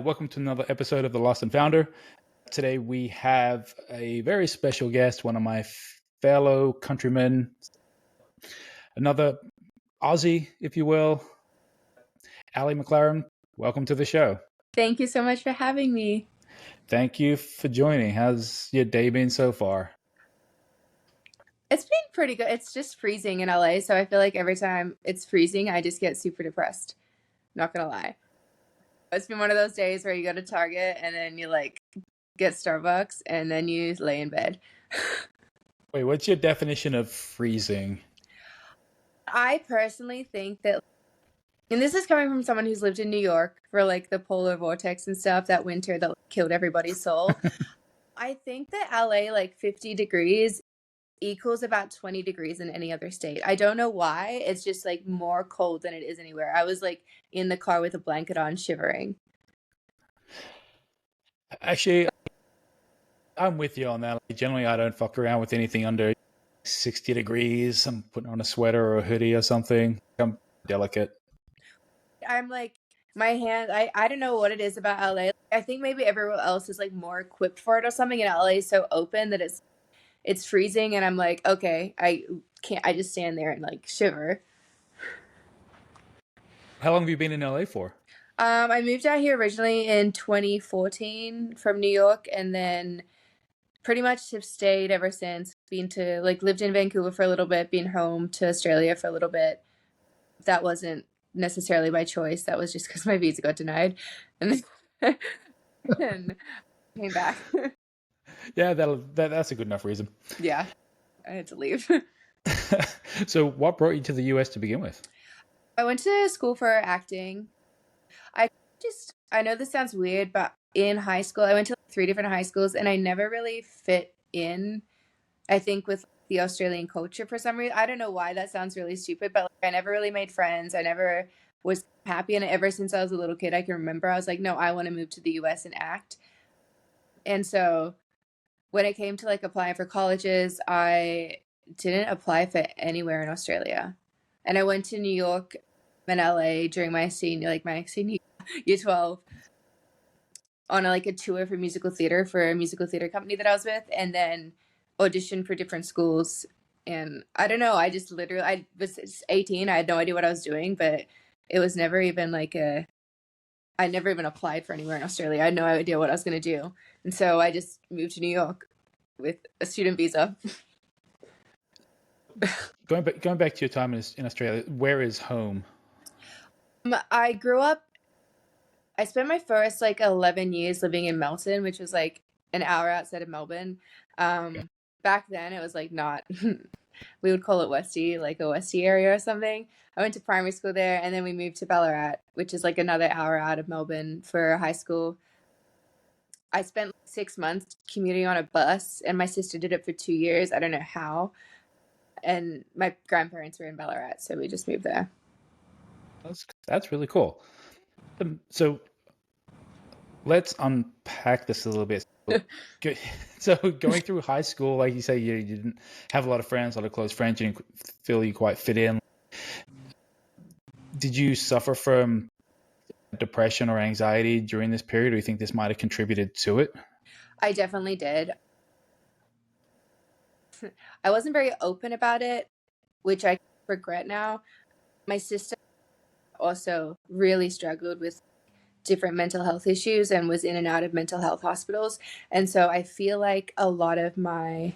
Welcome to another episode of The Lost and Founder. Today we have a very special guest, one of my fellow countrymen, another Aussie, if you will, Alli McLaren. Welcome to the show. Thank you so much for having me. Thank you for joining. How's your day been so far? It's been pretty good. It's just freezing in LA, so I feel like every time it's freezing, I just get super depressed. Not gonna lie. It's been one of those days where you go to Target and then you get Starbucks and then you lay in bed. Wait, what's your definition of freezing? I personally think that, and this is coming from someone who's lived in New York for the polar vortex and stuff, that winter that killed everybody's soul. I think that LA 50 degrees equals about 20 degrees in any other state. I don't know why. It's just more cold than it is anywhere. I was in the car with a blanket on, shivering. Actually, I'm with you on that. Generally, I don't fuck around with anything under 60 degrees. I'm putting on a sweater or a hoodie or something. I'm delicate. I'm my hand, I don't know what it is about LA. I think maybe everyone else is more equipped for it or something, and LA is so open that it's freezing, and I'm okay, I just stand there and shiver. How long have you been in LA for? I moved out here originally in 2014 from New York, and then pretty much have stayed ever since. Been to lived in Vancouver for a little bit, been home to Australia for a little bit. That wasn't necessarily by choice. That was just because my visa got denied, and then came back. Yeah, that's a good enough reason. Yeah, I had to leave. So what brought you to the US to begin with? I went to school for acting. I know this sounds weird, but in high school, I went to 3 different high schools, and I never really fit in, I think, with the Australian culture for some reason. I don't know why. That sounds really stupid, but I never really made friends. I never was happy in it. Ever since I was a little kid, I can remember I was no, I want to move to the US and act. And so when it came to applying for colleges, I didn't apply for anywhere in Australia. And I went to New York and LA during my senior year 12 on a tour for musical theater for a musical theater company that I was with, and then auditioned for different schools. And I don't know, I just literally, I was 18, I had no idea what I was doing, but it was never even I never even applied for anywhere in Australia. I had no idea what I was going to do. And so I just moved to New York with a student visa. Going back to your time in Australia, where is home? I grew up, I spent my first 11 years living in Melton, which was an hour outside of Melbourne. Back then it was not, we would call it Westie, a Westie area or something. I went to primary school there, and then we moved to Ballarat, which is another hour out of Melbourne, for high school. I spent 6 months commuting on a bus, and my sister did it for 2 years. I don't know how. And my grandparents were in Ballarat, so we just moved there. That's really cool. So let's unpack this a little bit. So going through high school, like you say, you didn't have a lot of friends, a lot of close friends. You didn't feel you quite fit in. Did you suffer from depression or anxiety during this period, or do you think this might have contributed to it? I definitely did. I wasn't very open about it, which I regret now. My sister also really struggled with different mental health issues and was in and out of mental health hospitals. And so I feel a lot of my,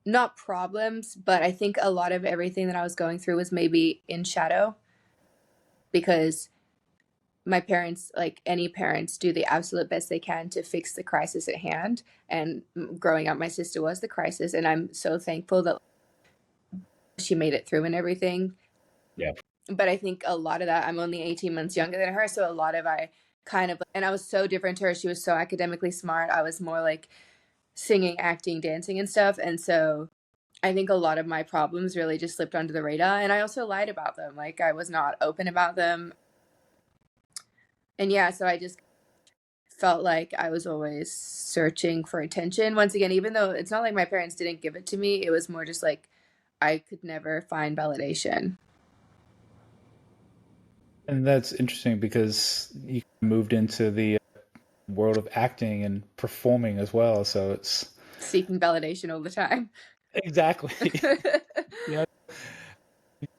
not problems, but I think a lot of everything that I was going through was maybe in shadow, because my parents, any parents, do the absolute best they can to fix the crisis at hand. And growing up, my sister was the crisis, and I'm so thankful that she made it through and everything. Yeah. But I think a lot of that, I'm only 18 months younger than her, so a lot of and I was so different to her. She was so academically smart. I was more singing, acting, dancing and stuff. And so I think a lot of my problems really just slipped under the radar. And I also lied about them. I was not open about them. And yeah, so I just felt like I was always searching for attention. Once again, even though it's not my parents didn't give it to me, it was more just I could never find validation. And that's interesting because you moved into the world of acting and performing as well. So it's Seeking validation all the time. exactly, yeah,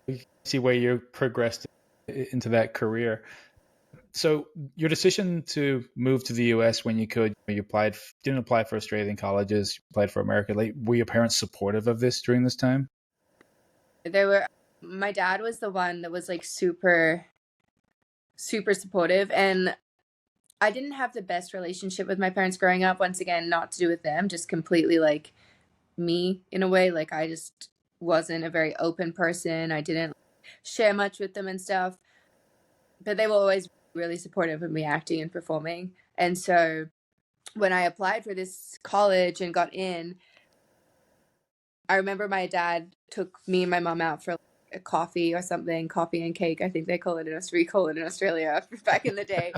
you see where you progressed into that career. So your decision to move to the US when you could, you applied, didn't apply for Australian colleges, you applied for America. Like, were your parents supportive of this during this time? They were, my dad was the one that was like super, super supportive. And I didn't have the best relationship with my parents growing up. Once again, not to do with them, just completely like me in a way. Like I just wasn't a very open person. I didn't share much with them and stuff. But they were always really supportive of me acting and performing. And so when I applied for this college and got in, I remember my dad took me and my mom out for a coffee or something, coffee and cake. I think they call it in Australia back in the day.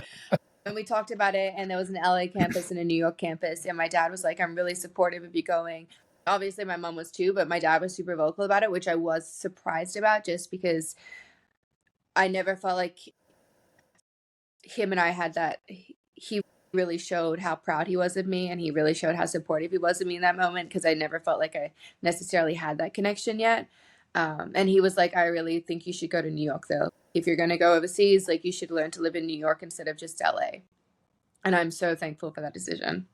And we talked about it, and there was an LA campus and a New York campus. And my dad was like, I'm really supportive of you going. Obviously, my mom was too, but my dad was super vocal about it, which I was surprised about just because I never felt like him and I had that. He really showed how proud he was of me, and he really showed how supportive he was of me in that moment because I never felt like I necessarily had that connection yet. And he was like, I really think you should go to New York, though. If you're going to go overseas, like you should learn to live in New York instead of just LA. And I'm so thankful for that decision.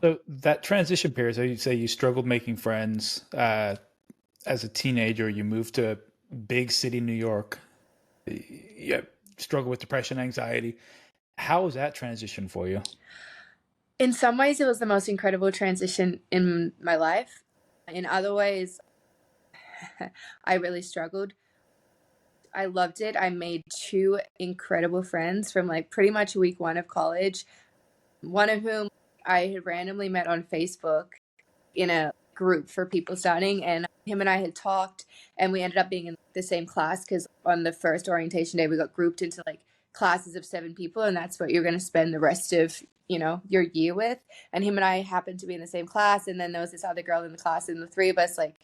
So that transition period, so you say you struggled making friends as a teenager, you moved to big city New York, you struggled with depression, anxiety. How was that transition for you? In some ways, it was the most incredible transition in my life. In other ways, I really struggled. I loved it. I made two incredible friends from like pretty much week one of college, one of whom I had randomly met on Facebook in a group for people starting, and him and I had talked, and we ended up being in the same class because on the first orientation day we got grouped into like classes of 7 people, and that's what you're going to spend the rest of your year with. And him and I happened to be in the same class, and then there was this other girl in the class, and the three of us like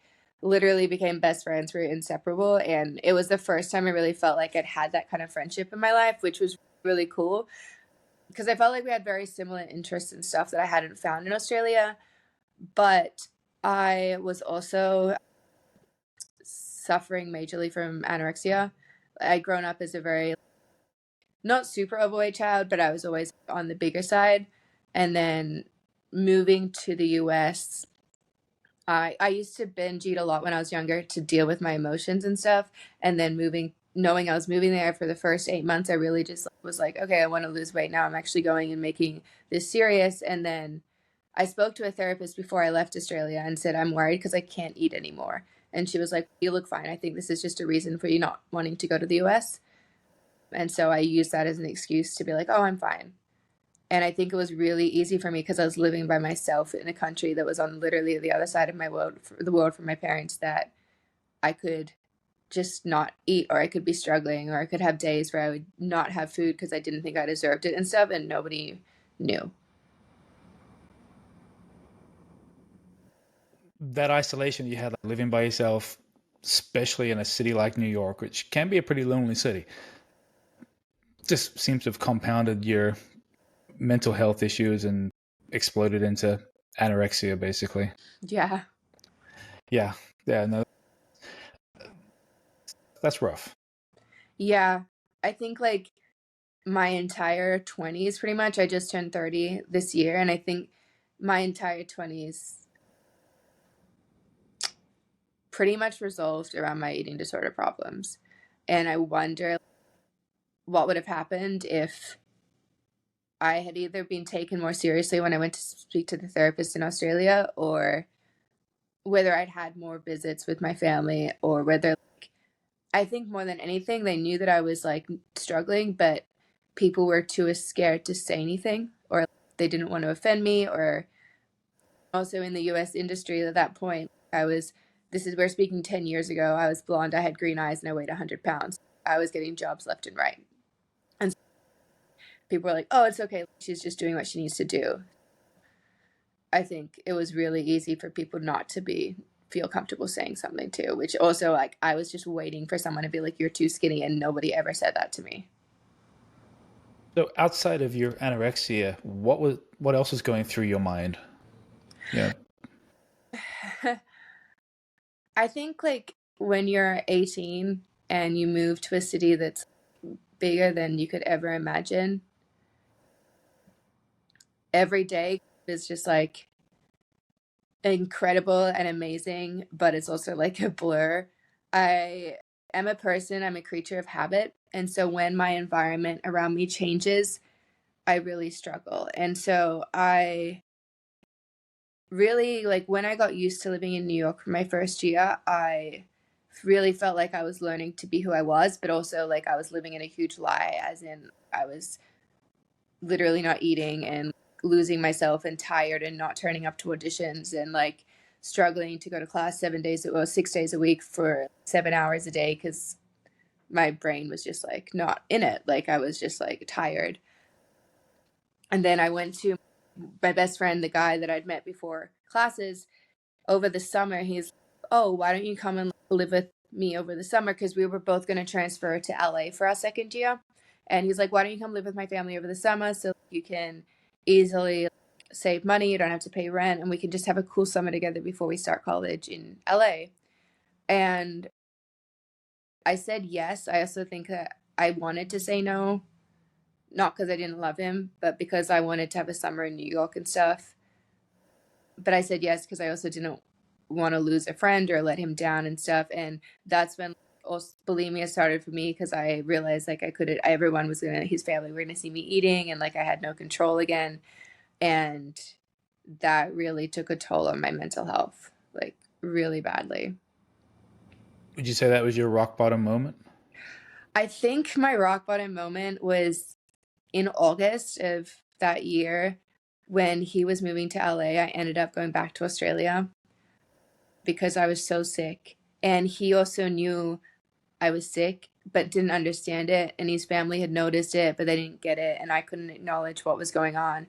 literally became best friends. We were inseparable, and it was the first time I really felt like I'd had that kind of friendship in my life, which was really cool because I felt like we had very similar interests and stuff that I hadn't found in Australia. But I was also suffering majorly from anorexia. I'd grown up as a very not super overweight child, but I was always on the bigger side. And then moving to the US, I used to binge eat a lot when I was younger to deal with my emotions and stuff. And then knowing I was moving there for the first 8 months, I really just was like, okay, I want to lose weight now. I'm actually going and making this serious. And then I spoke to a therapist before I left Australia and said, I'm worried because I can't eat anymore. And she was like, you look fine. I think this is just a reason for you not wanting to go to the US. And so I used that as an excuse to be like, oh, I'm fine. And I think it was really easy for me because I was living by myself in a country that was on literally the other side of the world from my parents, that I could just not eat, or I could be struggling, or I could have days where I would not have food because I didn't think I deserved it and stuff, and nobody knew. That isolation you had, like, living by yourself, especially in a city like New York, which can be a pretty lonely city, just seems to have compounded your mental health issues and exploded into anorexia, basically. Yeah. Yeah, yeah, no, that's rough. Yeah. I think like my entire 20s, pretty much, I just turned 30 this year, and I think my entire 20s pretty much resolved around my eating disorder problems. And I wonder what would have happened if I had either been taken more seriously when I went to speak to the therapist in Australia, or whether I'd had more visits with my family, or whether, like, I think more than anything, they knew that I was like struggling, but people were too scared to say anything, or they didn't want to offend me. Or also in the US industry at that point, we're speaking 10 years ago. I was blonde, I had green eyes, and I weighed 100 pounds. I was getting jobs left and right. And so people were like, oh, it's okay. She's just doing what she needs to do. I think it was really easy for people not to be feel comfortable saying something to, which also, like, I was just waiting for someone to be like, you're too skinny, and nobody ever said that to me. So outside of your anorexia, what else was going through your mind? Yeah. I think, like, when you're 18 and you move to a city that's bigger than you could ever imagine, every day is just like incredible and amazing, but it's also like a blur. I am a person, I'm a creature of habit. And so when my environment around me changes, I really struggle. And so I really, like, when I got used to living in New York for my first year, I really felt like I was learning to be who I was, but also like I was living in a huge lie, as in I was literally not eating and losing myself and tired and not turning up to auditions and like struggling to go to class 7 days or 6 days a week for 7 hours a day because my brain was just like not in it. Like I was just like tired. And then I went to my best friend, the guy that I'd met before classes, over the summer. He's, oh, why don't you come and live with me over the summer? Because we were both going to transfer to LA for our second year. And he's like, why don't you come live with my family over the summer so you can easily save money, you don't have to pay rent, and we can just have a cool summer together before we start college in LA. And I said yes. I also think that I wanted to say no, not because I didn't love him, but because I wanted to have a summer in New York and stuff. But I said yes because I also didn't want to lose a friend or let him down and stuff. And that's when also bulimia started for me, because I realized like I couldn't, everyone was gonna, his family were gonna see me eating, and like I had no control again. And that really took a toll on my mental health, like really badly. Would you say that was your rock bottom moment? I think my rock bottom moment was in August of that year when he was moving to LA. I ended up going back to Australia because I was so sick. And he also knew I was sick, but didn't understand it. And his family had noticed it, but they didn't get it. And I couldn't acknowledge what was going on.